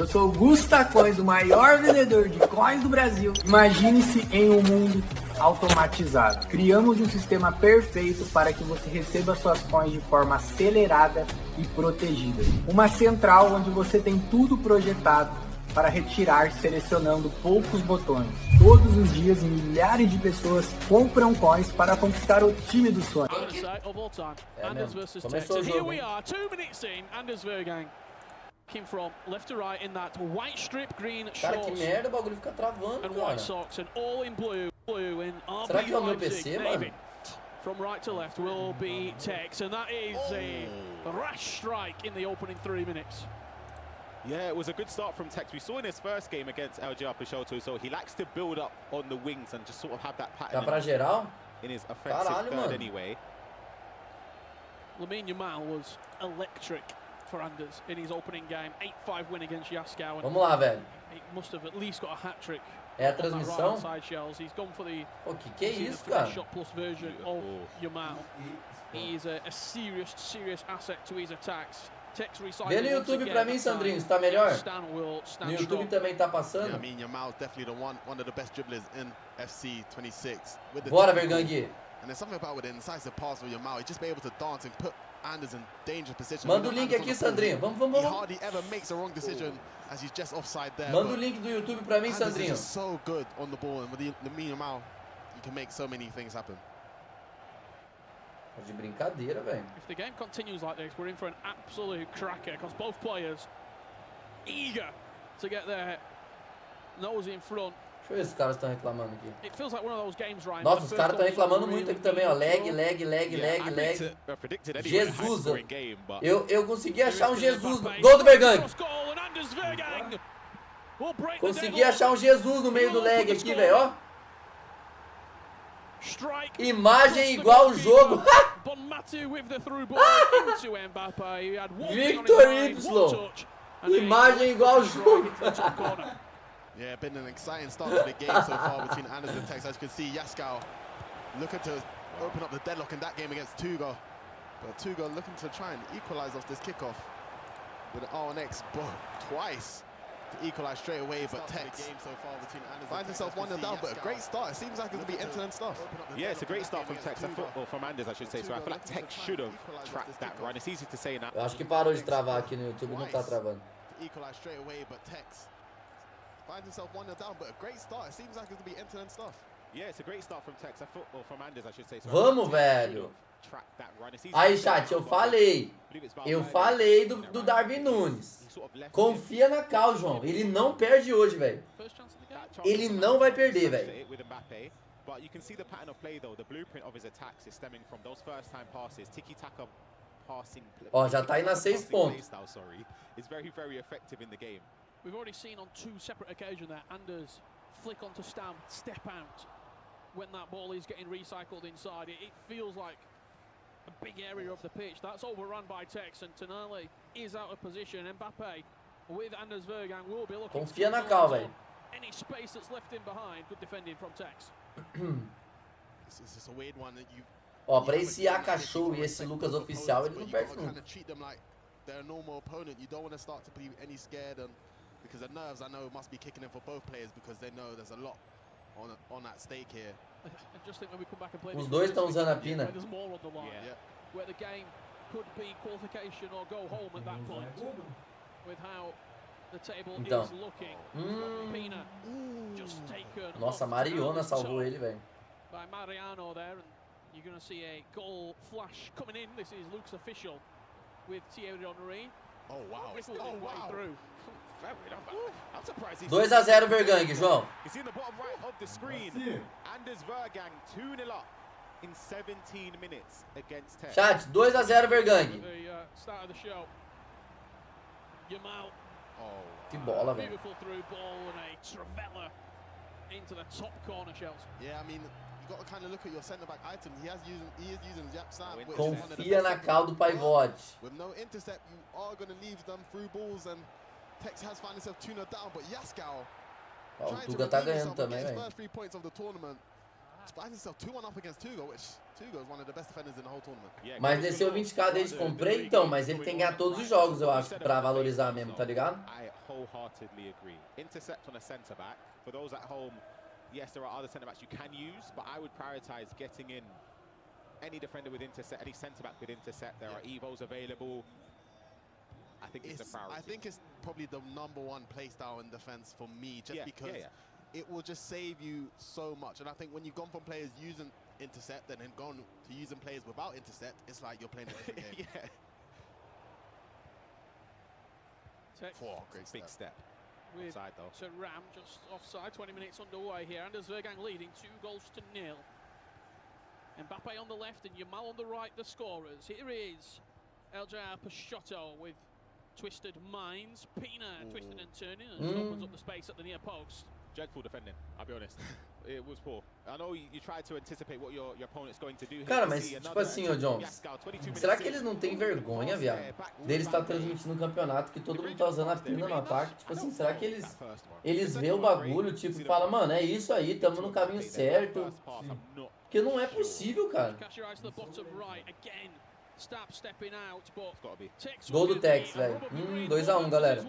Eu sou o Gusta Coins, o maior vendedor de coins do Brasil. Imagine-se em um mundo automatizado. Criamos um sistema perfeito para que você receba suas coins de forma acelerada e protegida. Uma central onde você tem tudo projetado para retirar selecionando poucos botões. Todos os dias milhares de pessoas compram coins para conquistar o time do sonho. Começou o jogo, hein? Came from left to right in that white strip green shorts. Cara, que merda, o bagulho fica travando, and cara. white socks and all in blue in Será que é o meu Leipzig, PC, Navy. mano? From right to left will be Tex, and that is a rash strike in the opening 3 minutes. Yeah, it was a good start from Tex. We saw in his first game against LGR Peixoto, so he likes to build up on the wings and just sort of have that Dá pattern pra geral? in his offensive Caralho, third mano. anyway. Lamine Yamal was electric for Anders in his opening game. 8-5 win against Yaskau. Vamos lá, velho. He must have at least got a hat-trick. É a on that transmissão? right-hand side shells. He's gone for the Pô, que é isso, the cara? shot plus version of Yamal. He is a serious asset to his attacks. Tex recycling Vê no once YouTube again, pra mim, that time. Sandrinho, está melhor? Stan will stand No YouTube strong. também tá Yeah, I passando? mean, Yamal's definitely one of the best dribblers in FC 26. With the Bora, technical- Vergangue. And there's something about with the incisive pass with Yamal. He just be able to dance and put Anders in dangerous position. Manda o You know, link Anders aqui, on the ball, Sandrinho. Vamos. He hardly ever makes a wrong decision as he's just offside there. Manda o but link do YouTube pra mim, Anders is Sandrinho. just so good on the ball, and with the mean Yamal, you can make so many things happen. Tá de brincadeira, velho. If the game continues like this, we're in for an absolute cracker because both players eager to get their nose in front. Deixa eu ver se os caras estão reclamando aqui. It feels like one of those games, Ryan. Nossa, where os the caras first estão goal's reclamando muito really aqui também, ó. Lag. I predicted anyway a Jesus. high-scoring game, but Eu consegui achar um Jesus. Mbappé. Gol do Vergangue. Cross goal and Anders Vergang will break the Consegui deadlock. achar um Jesus no meio do lag aqui, velho, ó. Strike. Imagem igual o jogo. Bonmatu with the through ball into Mbappé. He had one thing on his Victor mind, Y. one touch, and then Imagem igual o strike jogo. into the top corner. Yeah, been an exciting start to the game so far between Anders and Tex. As you can see, Yaskau looking to open up the deadlock in that game against Tuga. But Tuga looking to try and equalize off this kickoff with an RNX twice to equalize straight away. But Tex finds himself 1-0 down, but a great start. It seems like it's going to be end-to-end stuff. yeah, it's a great start from Tex, or from Anders, I should say. So I feel like Tex should have tracked that run. It's easy to say now. Eu acho que parou de travar aqui no YouTube, não tá travando. To equalize straight away, but Tex finds himself 1-0 down, but a great start. It seems like it's going to be end-to-end stuff. Yeah, it's a great start from Tex, or from Anders, I should say. So Vamos, I feel like Tex velho. should have tracked that run. It's easy Aí, to say chat, now, eu but falei. I believe it's about Eu right. falei do Darwin Nunes. He sort of left it. Confia na Cal, João. Ele não perde hoje, velho. First chance of the game. That chance Ele is não vai perder, smashed velho. it with Mbappé, but you can see the pattern of play though. The blueprint of his attacks is stemming from those first-time passes, tiki-taka passing. Ó, já tá aí nas 6 passing pontos. playstyle, sorry, is very effective in the game. We've already seen on 2 separate occasions there, Anders flick onto Stam, step out when that ball is getting recycled inside. It feels like a big area of the pitch. That's overrun by Tex, and Tonali is out of position. Mbappé with Anders Vergang will be looking to Confia na capitalize Cal, on velho. any space that's left in behind. Good defending from Tex. It's just a weird one that you. Ó, pra esse Cachorro e esse Lucas Oficial, ele não perde kind nunca. of treat them like they're a normal opponent. You don't want to start to be any scared, and because the nerves I know must be kicking in for both players because they know there's a lot on that stake here. I just think when we come back and play Os this dois game, estão usando a pina. where there's more on the line, Yeah. where the game could be qualification or go home at that point, with how the table Então. is looking. Pina just taken Nossa, off Mariona the salvou top ele, velho. by Mariano there, and you're going to see a goal flash coming in. This is Luke's official with Thierry Henry. Oh wow! Rippled his way through. Fair enough. I'm surprised he's 2-0 Vergangue, João. You see in the bottom right of the screen, Anders Vergang 2-0 up in 17 minutes against Tex. Chat, 2-0 Vergangue. The start of the show. Yamal, Oh, Que bola, velho. beautiful through ball and a Travella into the top corner shells. yeah. I mean, you got to kind of look at your centre back item. He is using Jap Sam, which is one of the Confia best na Cal do Paivote. With no intercept, you are going to leave them through balls, and Tex has found himself 2-0 down, but Yaskau Ó, o trying to Tuga tá redeem ganhando himself and também, get his velho. first 3 points of the tournament. finds himself 2-1 up against Tugo, which Tugo is one of the best defenders in the whole tournament. Mas desceu 20k desde que comprei, então, mas ele tem que ganhar todos os jogos, eu acho, pra valorizar mesmo, tá ligado? I wholeheartedly agree. Intercept on a centre back. For those at home, yes, there are other centre backs you can use, but I would prioritize getting in any defender with intercept, any centre back with intercept. There are Evos available. I think it's a priority. I think it's probably the #1 play style in defense for me, just because it will just save you so much. And I think when you've gone from players using intercept and then gone to using players without intercept, it's like you're playing a different game. Great big step. Offside though. So Ram just offside, 20 minutes underway here. Anders Vergang leading 2-0. Mbappe on the left and Yamal on the right, the scorers. Here is LJR Peixoto with twisted minds. Pina twisted and turning and opens up the space at the near post. Dreadful defending, I'll be honest. It was poor. I know you tried to anticipate what your opponent's going to do here. Cara, mas tipo assim, ô Jones, será que eles não têm vergonha, viado? Deles estar transmitindo um campeonato que todo mundo tá usando a Pina no ataque? Tipo assim, será que eles vê o bagulho, tipo, e falam, mano, é isso aí, tamo no caminho certo? Porque não é possível, cara. Gol do Tex, velho. 2-1, galera.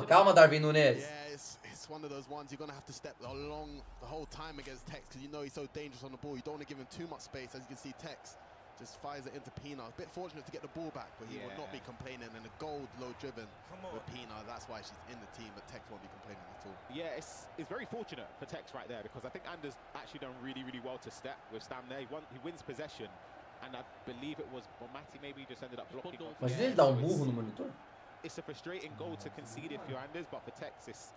Calma, Darwin Núñez. Yeah, it's one of those ones you're going to have to step along the whole time against Tex because you know he's so dangerous on the ball. You don't want to give him too much space. As you can see, Tex just fires it into Pina. A bit fortunate to get the ball back, but he will not be complaining. And a goal low driven with Pina. That's why she's in the team, but Tex won't be complaining at all. Yeah, it's very fortunate for Tex right there because I think Anders actually done really well to step with Stam there. He wins possession. And I believe it was Bomati maybe just ended up blocking. Mas ele dá burro no monitor. It's a frustrating goal to concede if you're Anders, but for Tex, it's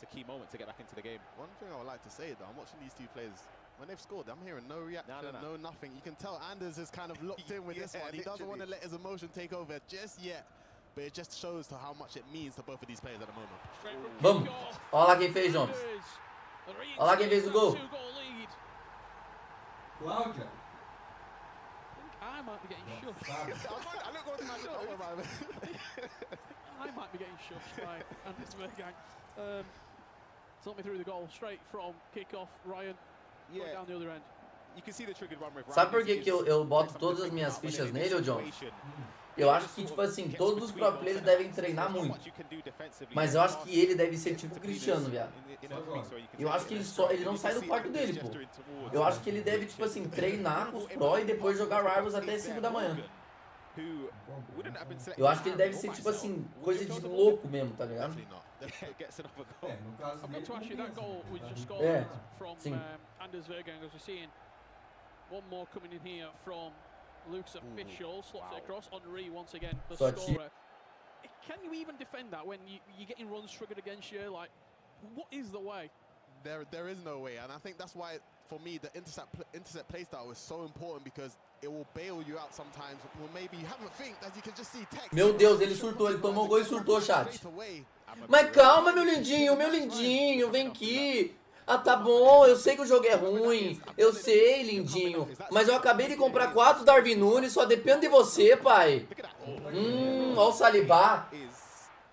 a key moment to get back into the game. One thing I would like to say though, I'm watching these two players. When they've scored, I'm hearing no reaction, no nothing. You can tell Anders is kind of locked in with this one. He doesn't want to let his emotion take over just yet. But it just shows to how much it means to both of these players at the moment. Vamos. Olha lá quem fez, Jones. Olha lá quem fez o gol. Cláudia. I might be getting shushed. I might be getting shushed by Anders Vergang. Took me through the goal straight from kickoff. Ryan down the other end. You can see the triggered one with Ryan. Sabe por que eu boto todas as minhas fichas nele, ô Jones? Eu acho que, tipo assim, todos os pro players devem treinar muito. Mas eu acho que ele deve ser tipo o Cristiano, viado. Eu acho que ele não sai do quarto dele, pô. Eu acho que ele deve, tipo assim, treinar com os pro e depois jogar Rivals até 5 da manhã. Eu acho que ele deve ser, tipo assim, coisa de louco mesmo, tá ligado? No caso I'm dele, going to ask you that goal was just scored from Anders Vergang, as we're seeing. One more coming in here from Luke's official, slots it across. Henry once again, the scorer. Can you even defend that when you're getting runs triggered against you? Like, what is the way? There is no way, and I think that's why, for me, the intercept play style is so important because it will bail you out sometimes. Well, maybe you haven't think, as you can just see Tex. Meu Deus, ele surtou, ele tomou um gol e surtou, chat. Mas calma, meu lindinho, vem aqui. Ah, tá bom, eu sei que o jogo é ruim, eu sei, lindinho. Mas eu acabei de comprar 4 Darwin Núñez, só depende de você, pai. Ó o Saliba.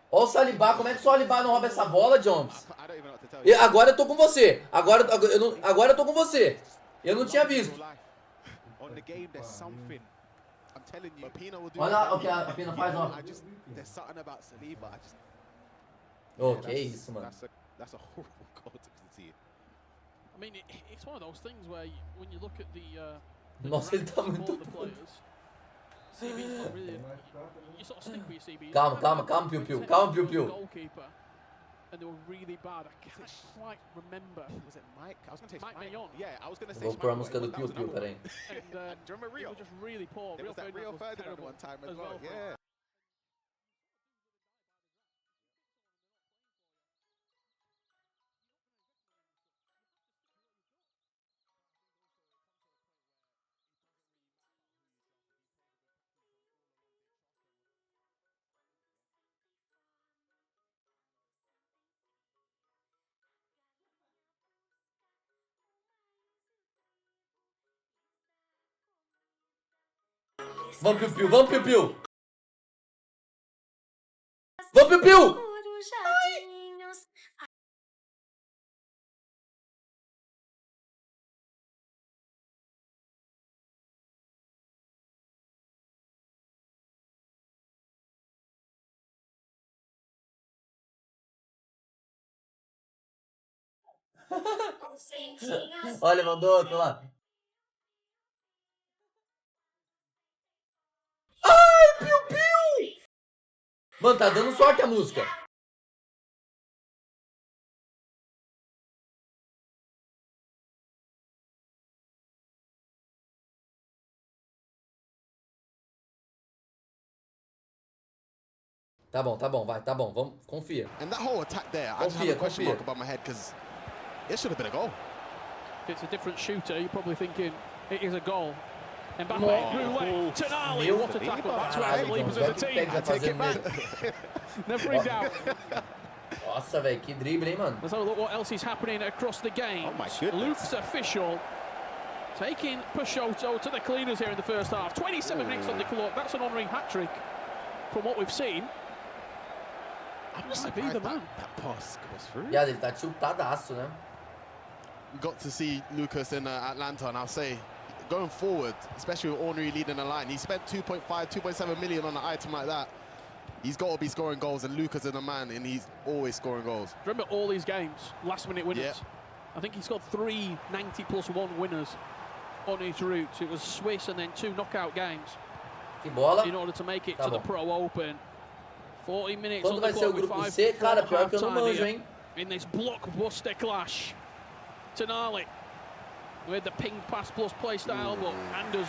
Ó o Saliba, como é que o Saliba não rouba essa bola, Jones? Agora eu tô com você, agora eu tô com você. Eu não tinha visto. Olha o que a Pina faz, ó. Oh, que isso, mano. That's a horrible goal to concede. I mean, it's one of those things where when you look at the Nossa, ele tá muito players, CB's not really, you sort of stick with your CB. Calma, Piu-Piu. Goalkeeper, and they were really bad. I can't quite remember. Was it Mike? I was going to say Mike Mayon. Yeah, I was going to say. Vou pôr a música do Piu-Piu, peraí. And do you remember Rio? They were just really poor. There was that Rio Ferdinand one time as well. Yeah. Vamos, Piu-Piu! Vamos, Piu-Piu! Olha, mandou outro lá. Ai, piu-piu! Mano, tá dando sorte a música. Tá bom, vai, tá bom, vamos, confia. And that whole attack there, I just have a question mark above my head because it should have been a goal. If it's a different shooter, you're probably thinking it is a goal. Mbappe grew away. Tonali, what a tackle. That's where I believe as a team. I take it back. Never in doubt. Nossa, velho, que drible, hein, mano. Let's have a look what else is happening across the game. Oh my goodness. Luke's official. Taking Peixoto to the cleaners here in the first half. 27 minutes on the clock. That's an honorary hat-trick from what we've seen. I'm Might just be surprised the man. that pass goes through. E ele tá tiltadaço, né? We got to see Lucas in Atlanta, and I'll say, going forward, especially with Ornery leading the line, he spent 2.5, 2.7 million on an item like that. He's got to be scoring goals, and Lucas is the man, and he's always scoring goals. Remember all these games, last-minute winners. Yeah. I think he's got 3 90+1 winners on his route. It was Swiss and then 2 knockout games Que bola. in order to make it Tá to the bom. Pro Open. 40 minutes Quando on vai the ser o clock with grupo 5 C? Cara, before pior que eu não half-time manjo, here hein? in this blockbuster clash. Tonali with the ping pass plus play style, but Anders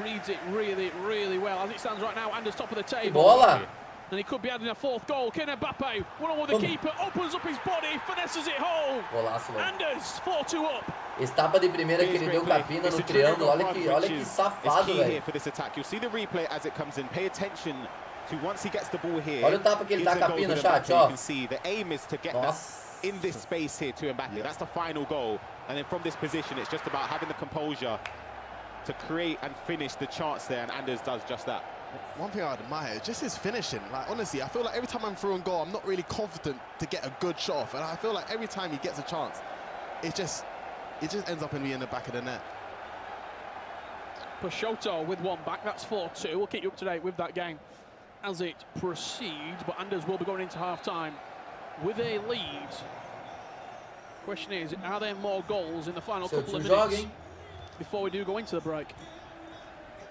reads it really, really well. As it stands right now, Anders top of the Que table. bola. And he could be adding a 4th goal. Kylian Mbappe, one-on-one with the keeper, opens up his body, finesses it home. Golaço, velho. Anders, 4-2 up. Esse tapa de primeira que ele deu capina no triângulo, olha que safado, key here velho. for this attack. You'll see the replay as it comes in. Pay attention to once he gets the ball here. Olha o tapa que ele dá gives a goal capina, to chat, Mbappe. ó. You can see the aim is to get that Nossa. in this space here to Mbappe. That's the final goal. And then from this position, it's just about having the composure to create and finish the chance there, and Anders does just that. One thing I admire is just his finishing. Like, honestly, I feel like every time I'm through and goal, I'm not really confident to get a good shot off. And I feel like every time he gets a chance, it just ends up in the back of the net. Peixoto with one back, that's 4-2. We'll keep you up to date with that game as it proceeds, but Anders will be going into half-time with a lead. Question is, are there more goals in the final couple of minutes before we do go into the break?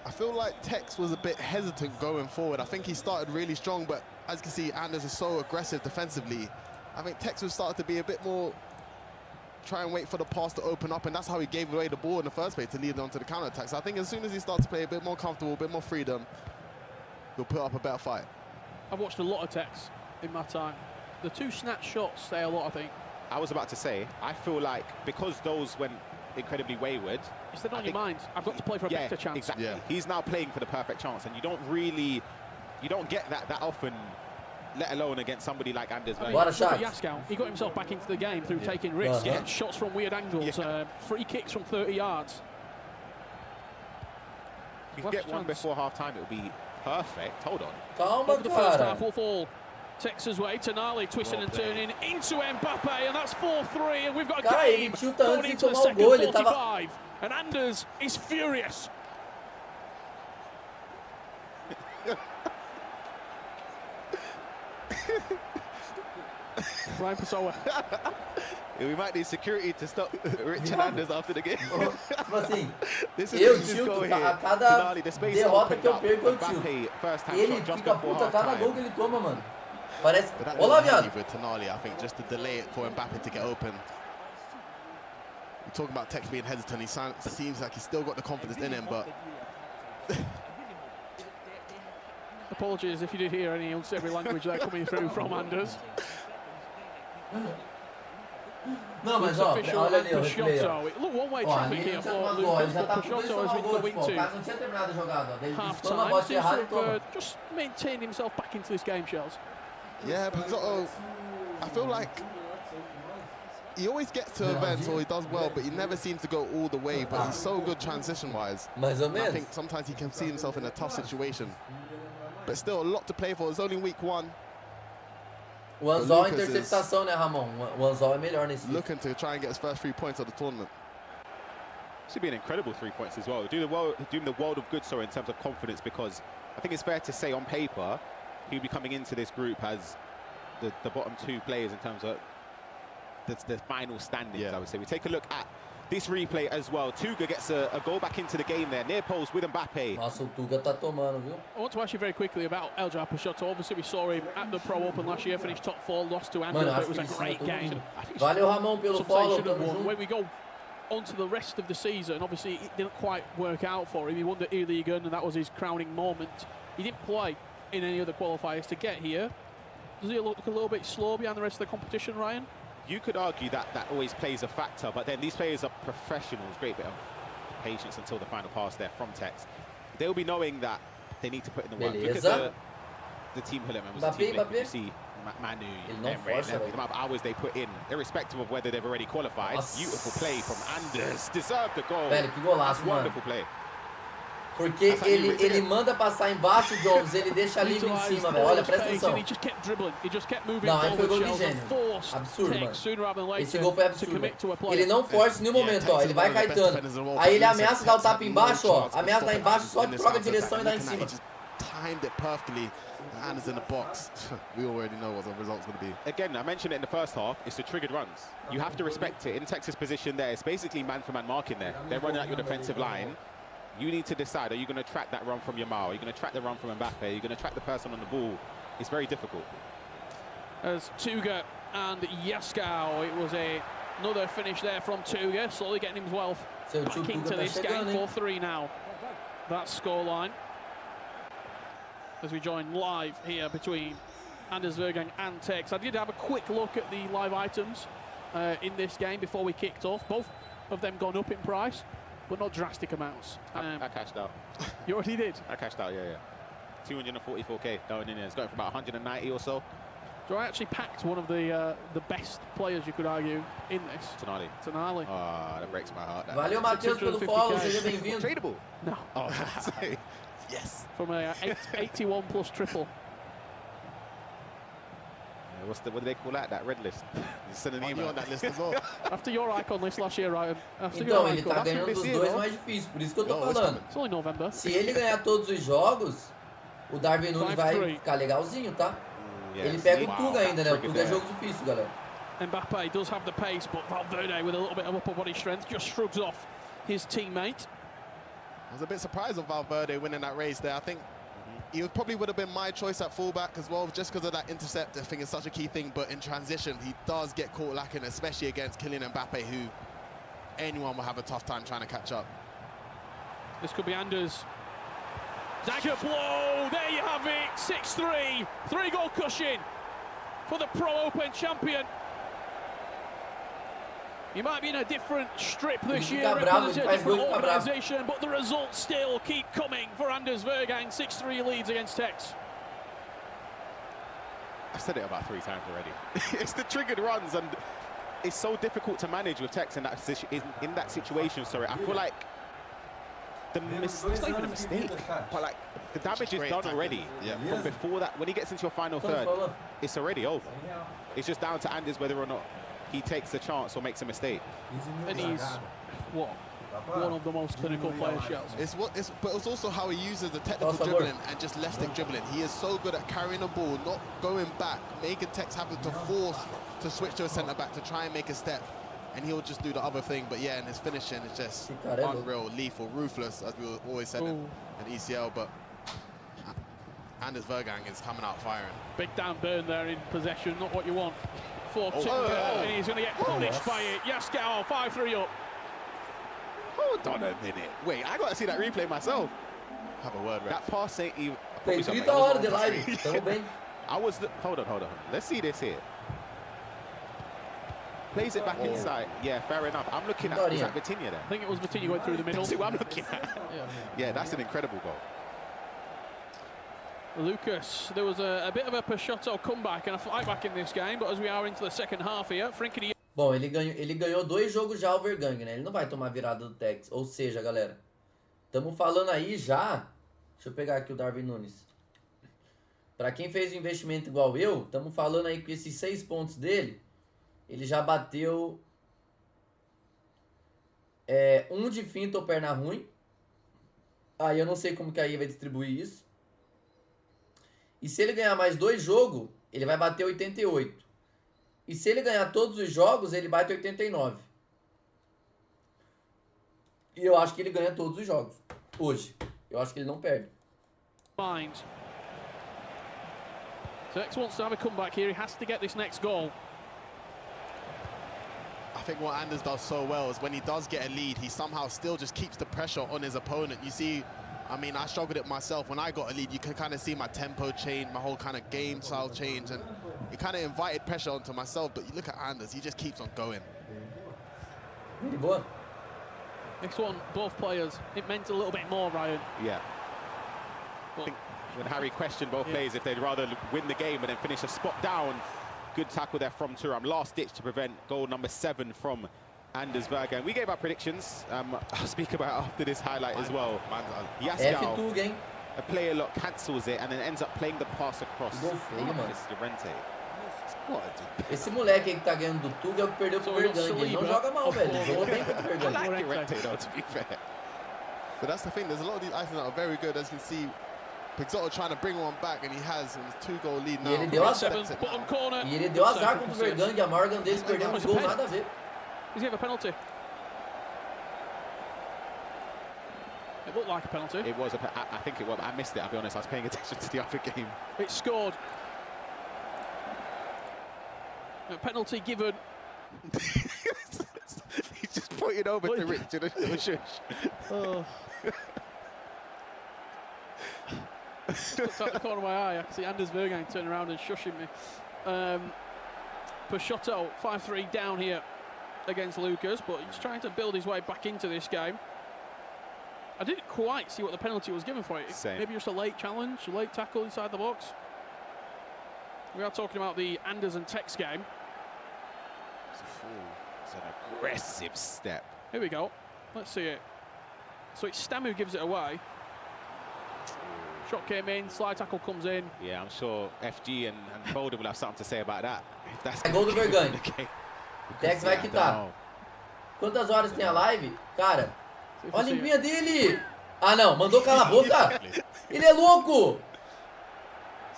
I feel like Tex was a bit hesitant going forward. I think he started really strong, but as you can see, Anders is so aggressive defensively. I think Tex was started to be a bit more try and wait for the pass to open up, and that's how he gave away the ball in the first place to lead on to the counter-attack. So I think as soon as he starts to play a bit more comfortable, a bit more freedom, he'll put up a better fight. I've watched a lot of Tex in my time. The 2 snatch shots say a lot, I think. I was about to say, I feel like because those went incredibly wayward, It's then on your mind, I've got to play for a better chance. Exactly. Yeah. He's now playing for the perfect chance, and you don't get that often, let alone against somebody like Anders. I mean, What a look shot. at Yaskau. He got himself back into the game through taking risks, Uh-huh. shots from weird angles, free kicks from 30 yards. If you Last get one chance. before half-time, it will be perfect. Hold on. Calma, Over the first half cara. will fall Texas way. Tonali twisting and turning into Mbappe, and that's 4-3, and we've got a Cara, ele game chuta going antes de into the tomar o second gol, ele tava... 45, and Anders is furious. Brian Pessoa. We might need security to stop Richard Anders after the game. Tipo assim, This eu this tilto, goal a here. cada Tonali, the space derrota opened que eu up. perco, eu tilto. Mbappe, first time Ele shot just fica before puta cada half-time. gol que ele toma, mano. Parece... But that Olá, little viado. heave with Tonali, I think, just to delay it for Mbappe to get open. We're talking about Tex being hesitant. He seems like he's still got the confidence in him, but Apologies if you did hear any unsavory language there coming through from Anders. Não, mas ó, olha ali, o replay, ó. Look, one-way Ó, traffic ali here não tinha for tomado gol, ele Lucas, já tá but por dois Peixoto has tomar been gol, going tipo, o to cara não tinha terminado a jogada, ó. Daí ele toma a half-time. bola Seems errada e to have toma. just maintained himself back into this game, Shells. yeah, Peixoto, I feel like he always gets to events or he does well, but he never seems to go all the way. But he's so good transition-wise. Mais ou And I menos. think sometimes he can see himself in a tough situation. But still, a lot to play for. It's only week 1. O Anzol é Lucas interceptação, né, Ramon? O Anzol é melhor nesse. Looking to try and get his first 3 points of the tournament. Should be an incredible 3 points as well. Doing the world of good, sorry, in terms of confidence, because I think it's fair to say on paper he'll be coming into this group as the bottom 2 players in terms of the final standings, I would say. We take a look at this replay as well. Tuga gets a goal back into the game there, near post with Mbappe. Nossa, o Tuga tá tomando, viu? I want to ask you very quickly about Eljab Peixoto. Obviously, we saw him at the Pro Open last year, finished top 4, lost to Andrew, Mano, but acho it was que a ele great game. Valeu, Ramon, pelo Some say he follow, should have tamo won. junto. When we go on to the rest of the season, obviously it didn't quite work out for him. He won the E-League and that was his crowning moment. He didn't play in any other qualifiers to get here. Does he look a little bit slow behind the rest of the competition, Ryan? You could argue that always plays a factor, but then these players are professionals. Great bit of patience until the final pass there from Tex. They'll be knowing that they need to put in the work. Look at the team Hiller members. Mbappé. You see Manu, Ele não Emre, força, the amount of hours they put in, irrespective of whether they've already qualified. Nossa. Beautiful play from Anders. Deserved the goal. Velho, que golaço, mano. Wonderful play. Porque ele manda passar embaixo, Jones, ele deixa livre em cima, velho. Olha, presta atenção. Não, aí foi gol de gênio. Absurdo, mano. Esse gol foi absurdo. Ele não força em nenhum momento, ó. Ele vai caetando. Aí ele ameaça dar o tapa embaixo, ó. Ameaça dar embaixo, só troca a direção e dá em cima. Timed it perfectly. Anders in the box. We already know what the result's going to be. Again, I mentioned it in the first half, it's the triggered runs. You have to respect it. In Texas' position there, it's basically man-for-man marking there. They're running out your defensive line. You need to decide, are you going to track that run from Yamal? Are you going to track the run from Mbappe? Are you going to track the person on the ball? It's very difficult. As Tuga and Yaskau, it was another finish there from Tuga, slowly getting himself back into this game. 4-3 now, that scoreline. As we join live here between Anders Vergang and Tex. I did have a quick look at the live items in this game before we kicked off. Both of them gone up in price, but not drastic amounts. I cashed out. You already did? I cashed out, yeah. 244k going in there. It's going for about 190 or so. So I actually packed one of the best players, you could argue, in this. Tonali. Oh, that breaks my heart. Valeu, Matheus, pelo follow. Seja bem-vindo. Tradable? No. Oh, yes. From a 81 plus triple. What do they call that? That red list. You send an email on that list as well. After your icon list last year, Ryan. Então, ele tá ganhando dos dois mais difíceis, por isso que eu tô falando. It's only November. Se ele ganhar todos os jogos, o Darwin Nunes vai ficar legalzinho, tá? Ele pega o Tuga ainda, né? O Tuga é jogo difícil, galera. Mbappe does have the pace, but Valverde with a little bit of upper body strength just shrugs off his teammate. I was a bit surprised of Valverde winning that race there. I think he probably would have been my choice at fullback as well, just because of that intercept. I think it's such a key thing, but in transition, he does get caught lacking, especially against Kylian Mbappe, who anyone will have a tough time trying to catch up. This could be Anders. Dagger blow, there you have it, 6-3, 3-goal cushion for the Pro Open champion. He might be in a different strip this year, representing a different organisation, but the results still keep coming for Anders Vergang. 6-3 leads against Tex. I've said it about 3 times already. It's the triggered runs, and it's so difficult to manage with Tex in that situation. Sorry, I feel like it's not even a mistake, but like the damage is done already. From before that, when he gets into your final third, it's already over. It's just down to Anders whether or not he takes a chance or makes a mistake. And he's what? One of the most clinical players, Chelsea. But it's also how he uses the technical dribbling and just left-stick dribbling. He is so good at carrying the ball, not going back, making Tex have to force to switch to a centre-back to try and make a step. And he'll just do the other thing. But yeah, in his finishing, it's just unreal, lethal, ruthless, as we always said in ECL. But Anders Vergang is coming out firing. Big down burn there in possession, not what you want. 4-2, and he's going to get punished by it. Yaskau, 5-3 up. Hold on a minute. Wait, I got to see that replay myself. Have a word, Rex. That pass ain't even... Tem 30 horas de live, tamo bem. Hold on. Let's see this here. Plays it back inside. Yeah, fair enough. I'm looking at... Was that Vitinha there? I think it was Vitinha going through the middle. That's what I'm looking at. Yeah, that's an incredible goal. Lucas, there was a bit of a Peixoto comeback and a fight back in this game, but as we are into the second half here, Frenkie... Bom, ele ganhou 2 jogos já, o Vergang, né? Ele não vai tomar virada do Tex. Ou seja, galera, estamos falando aí já... Deixa eu pegar aqui o Darwin Nunes. Pra quem fez o investimento igual eu, estamos falando aí com esses 6 pontos dele, ele já bateu 1 de finta ou perna ruim. Aí eu não sei como que aí vai distribuir isso. E se ele ganhar mais 2 jogos, ele vai bater 88. E se ele ganhar todos os jogos, ele bate 89. E eu acho que ele ganha todos os jogos. Hoje. Eu acho que ele não perde. Mind. Tex wants to have a comeback here. He has to get this next goal. I think what Anders does so well is when he does get a lead, he somehow still just keeps the pressure on his opponent. You see, I mean, I struggled it myself. When I got a lead, you can kind of see my tempo change, my whole kind of game style change, and it kind of invited pressure onto myself. But you look at Anders, he just keeps on going. Muito boa. Next one, both players. It meant a little bit more, Ryan. Yeah. But I think when Harry questioned both players if they'd rather win the game and then finish a spot down, good tackle there from Thuram. Last ditch to prevent goal number 7 from Anders Bergen. We gave our predictions. I'll speak about it after this highlight as well. Yaskau, F-Tug, hein? a player lot cancels it and then ends up playing the pass across. Gol feio, mano. This is Llorente. Esse moleque aí que tá ganhando do Tug é o que perdeu pro Vergang. Ele não joga mal, velho. Ele jogou bem contra o I Vergang. like Llorente though, to be fair. But that's the thing, there's a lot of these items that are very good. As you can see, Pixoto trying to bring one back, and he has, and it's 2-goal lead now. E ele deu azar. bottom corner. E ele deu azar contra o Vergang. A Morgan deles perdeu uns gols, nada a ver. Does he have a penalty? It looked like a penalty. It was I think it was. I missed it, I'll be honest. I was paying attention to the other game. It's scored. A penalty given. He's just pointing over to Richard. Oh. Looked out the corner of my eye. I can see Anders Bergang turning around and shushing me. Peixoto 5-3 down here against Lucas, but he's trying to build his way back into this game. I didn't quite see what the penalty was given for it. Same. Maybe just a late challenge, a late tackle inside the box. We are talking about the Anders and Tex game. It's an aggressive step. Here we go. Let's see it. So it's Stam who gives it away. Shot came in, slide tackle comes in. Yeah, I'm sure FG and Foden will have something to say about that. If that's Gol do Vergang. Okay. O Tex vai quitar. Quantas horas tem a live? Cara, olha a limpinha dele. Ah, não. Mandou calar a boca. Ele é louco.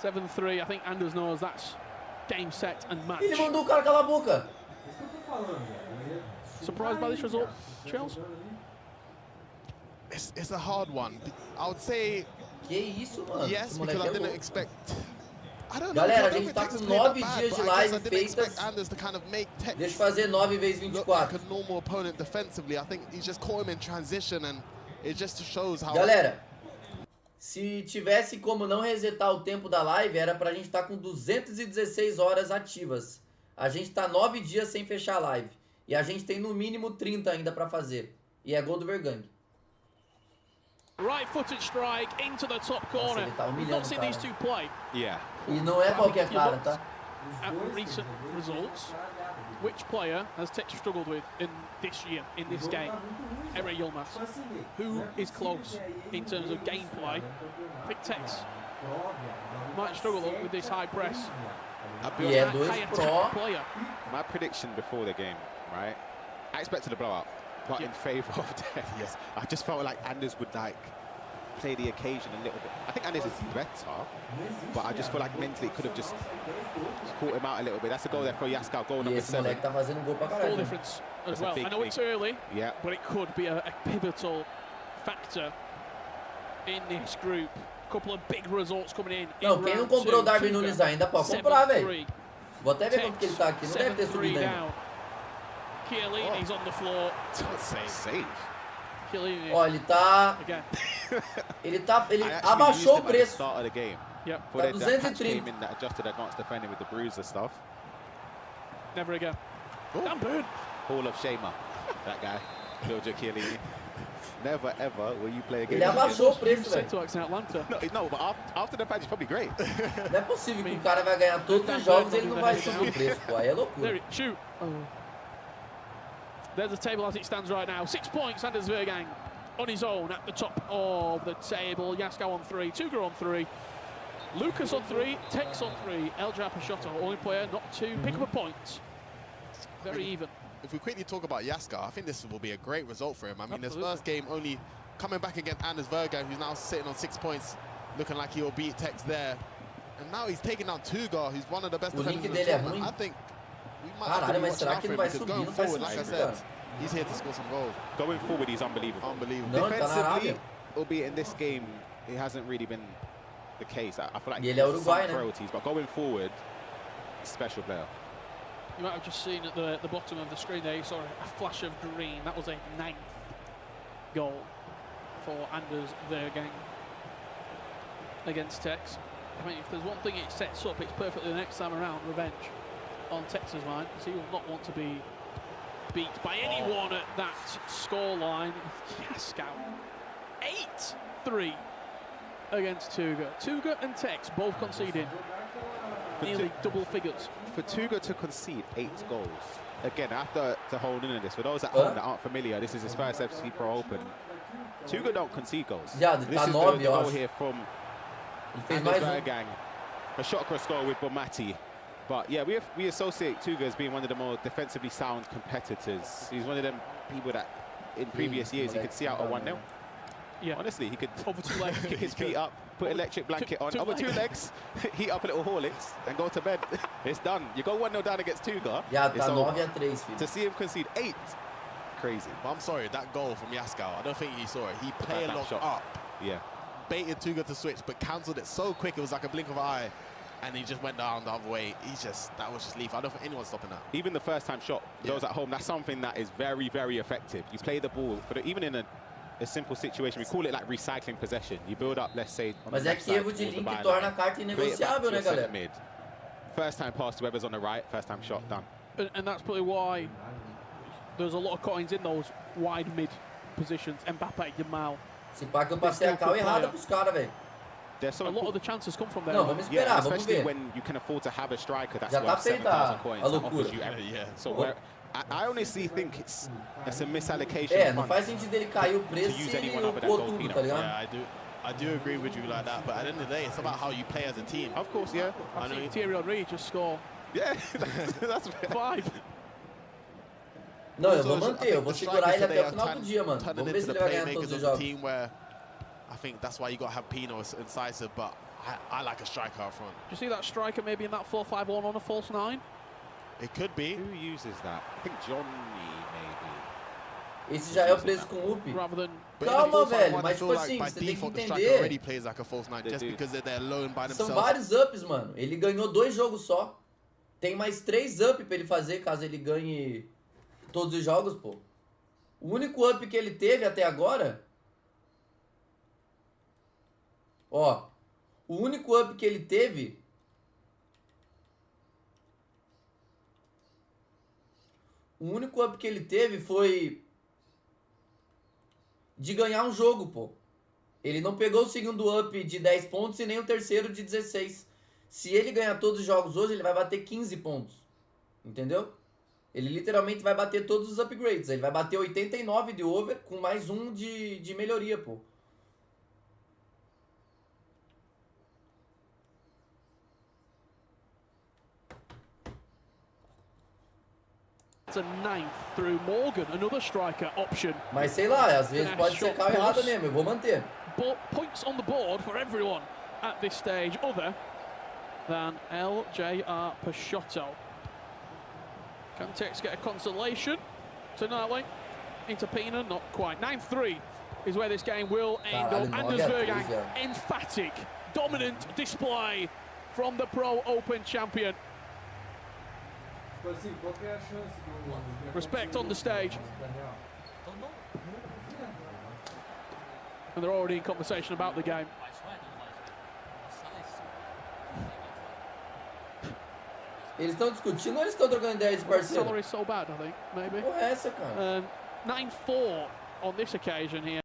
7-3. I think Anders knows that's game, set and match. Ele mandou o cara calar a boca. Surprised by this result, Chelsea? It's a hard one. I would say Que isso, mano. yes, Esse because moleque I é didn't louco. expect. I don't know. Galera, I a don't gente think tá Tex com played that 9 bad, dias de but I guess I live didn't expect feitas. Anders to kind of make Tex Deixa eu fazer 9 vezes look like 24. a normal opponent defensively. I think he's just caught him in transition, and it just shows how. Galera, se tivesse como não resetar o tempo da live, era pra gente estar com 216 horas ativas. A gente tá 9 dias sem fechar a live. E a gente tem no mínimo 30 ainda pra fazer. E é gol do Vergang. Right-footed strike into the top corner. ele tá We've humilhando not seen o cara. these two play Yeah. E não é qualquer cara, tá? at recent results. Which player has Tex struggled with in this year, in this game? Emre Yilmaz. Who is close in terms of gameplay? I think Tex might struggle with this high press. I'll be E é honest, 2 High Pro. attack player. my prediction before the game, right? I expected a blowout, but in favour of Tex. Yes. I just felt like Anders would like play the occasion a little bit. I think Anders is better, but I just feel like mentally could have just caught him out a little bit. That's a goal there for Yaskau, goal E number esse 7. moleque tá fazendo gol pra Goal caralho. difference as That's a well. big, I know it's big- early, Yeah. but it could be a pivotal factor in this group. Couple of big results coming in. Não, quem não comprou o Darwin Nunes ainda pode comprar, velho. 7-3. Vou até ver quanto que ele tá aqui. Não deve ter 7-3 subido ainda. down. Chiellini's on the floor. Save. Chiellini Ó, ele tá... again. Ele I actually abaixou used o him at the preço. start of the game. Yep, For Tá that patch 230. came in that adjusted advanced defending with the bruiser stuff. never again. Dan Burn. Hall of Shamer, that guy, Giorgio Chiellini. Never ever will you play Ele against abaixou o preço, Set velho. to X in Atlanta. No, but after the patch, it's probably great. Não é possível que o cara vai ganhar todos os jogos e ele não vai subir o preço, pô. Aí é There loucura. it, shoot. Oh. There's the table as it stands right now. 6 points, Anders Vergang on his own at the top of the table. Yaskau on 3, Tuga on 3, Lucas on 3, Tex on 3, Eldra Peixoto, only player not to pick up a point. Very even. If we quickly talk about Yaskau, I think this will be a great result for him. I mean, his Absolutely. first game only coming back against Anders Verga, who's now sitting on 6 points, looking like he'll beat Tex there. And now he's taking down Tuga, who's one of the best O link defenders in the dele é tournament. ruim. I think we might have to Caralho, be mas watching será out que for ele him vai because subir? going Não faz forward, like I sentido, said, cara. he's here to score some goals. Going forward, he's unbelievable. Unbelievable. Não, ele tá na Defensively, Arábia. albeit in this game, it hasn't really been the case. I feel like E ele é there's some Uruguai, né? frailties, but going forward, special player. You might have just seen at the bottom of the screen there, you saw a flash of green. That was a 9th goal for Anders Vergang against Tex. I mean, if there's one thing it sets up, it's perfectly the next time around, revenge on Tex's mind, because he will not want to be beat by anyone at that scoreline. Yaskow, 8-3 against Tuga. Tuga and Tex both conceding nearly double figures. For Tuga to concede 8 goals, again, after to hold in this, for those at home that aren't familiar, this is his first FC Pro Open. Tuga don't concede goals. Já, This tá is 9, the eu goal acho. here from Ele fez Anders mais um. Vergang. A shot cross goal with Bomati. But yeah, we associate Tuga as being one of the more defensively sound competitors. He's one of them people that in previous years you could see out a 1-0. Yeah, Honestly, he could over 2 legs. kick his feet up, put electric blanket on, Two over 2 legs. legs, heat up a little Horlicks and go to bed. It's done. You go 1-0 down against Tuga. Já, it's tá over. 9-3, filho. To see him concede 8, crazy. But I'm sorry, that goal from Yaskow, I don't think you saw it. He played Back along shot. up, Yeah. baited Tuga to switch, but cancelled it so quick, it was like a blink of an eye. And he just went down the other way. That was just lethal. I don't think anyone's stopping that. Even the first time shot, for those at home, that's something that is very, very effective. You play the ball, even in a simple situation, we call it like recycling possession. You build up, let's say, on Mas the é left que side erro de towards the link byline, torna a carta play it back inegociável, to né, your centre galera? mid. First time pass to whoever's on the right, first time shot, done. And that's probably why there's a lot of coins in those wide mid positions. Mbappe, Yamal. Se pá que eu passei a cal errada pros caras, velho. They're so A lot of important. the chances come from there. Não, vamos Yeah, esperar, vamos especially ver. when you can afford to have a striker that's Já tá worth feita 7,000 coins. a that offers loucura. you everything. Yeah. So I honestly think it's a misallocation É, of não funds. faz sentido ele cair o preço To use se ele anyone other than pôr Gold tudo, Peanut. tá ligado? Yeah, I do agree with you like that. But at the end of the day, it's about how you play as a team. Of course, yeah. I've seen Thierry Henry just score Yeah, that's 5. Não, eu Also, vou I manter, think eu vou the segurar strikers ele até today o final are do dia, mano. turning Vamos ver into se the ele vai ganhar todos playmakers os of the jogos. team where I think that's why you got to have Pino and Sicer, but I like a striker up front. Do you see that striker maybe in that 4-5-1 on a false 9? It could be. Who uses that? I think Johnny, maybe. Esse já é o preço com o UP. Rather than But Calma, in the 4-5-1, velho, I mas feel tipo like assim, by você tem que default the striker entender. already plays like a false 9 They just do. because they're alone by São themselves. vários ups, mano. Ele ganhou 2 jogos só. Tem mais 3 up pra ele fazer caso ele ganhe todos os jogos, pô. O único up que ele teve até agora... Ó, o único up que ele teve... O único up que ele teve foi... de ganhar um jogo, pô. Ele não pegou o segundo up de 10 pontos e nem o terceiro de 16. Se ele ganhar todos os jogos hoje, ele vai bater 15 pontos. Entendeu? Ele literalmente vai bater todos os upgrades. Ele vai bater 89 de over com mais um de melhoria, pô. it's a 9th through Morgan, another striker option. Mas sei lá, às vezes pode ser cal errada mesmo. Eu vou manter. But points on the board for everyone at this stage other than LJR Peixoto. Can Tex get a consolation tonight? Into Pina, not quite. 9-3 is where this game will end Caralho, up. Anders 9-3, Vergang, yeah. emphatic, dominant display from the Pro Open champion. Respect on the stage. And they're already in conversation about the game. Eles estão discutindo ou eles estão trocando ideia de parceiro? Salary so bad, I think, maybe. Porra é essa, cara? 9-4 on this occasion here.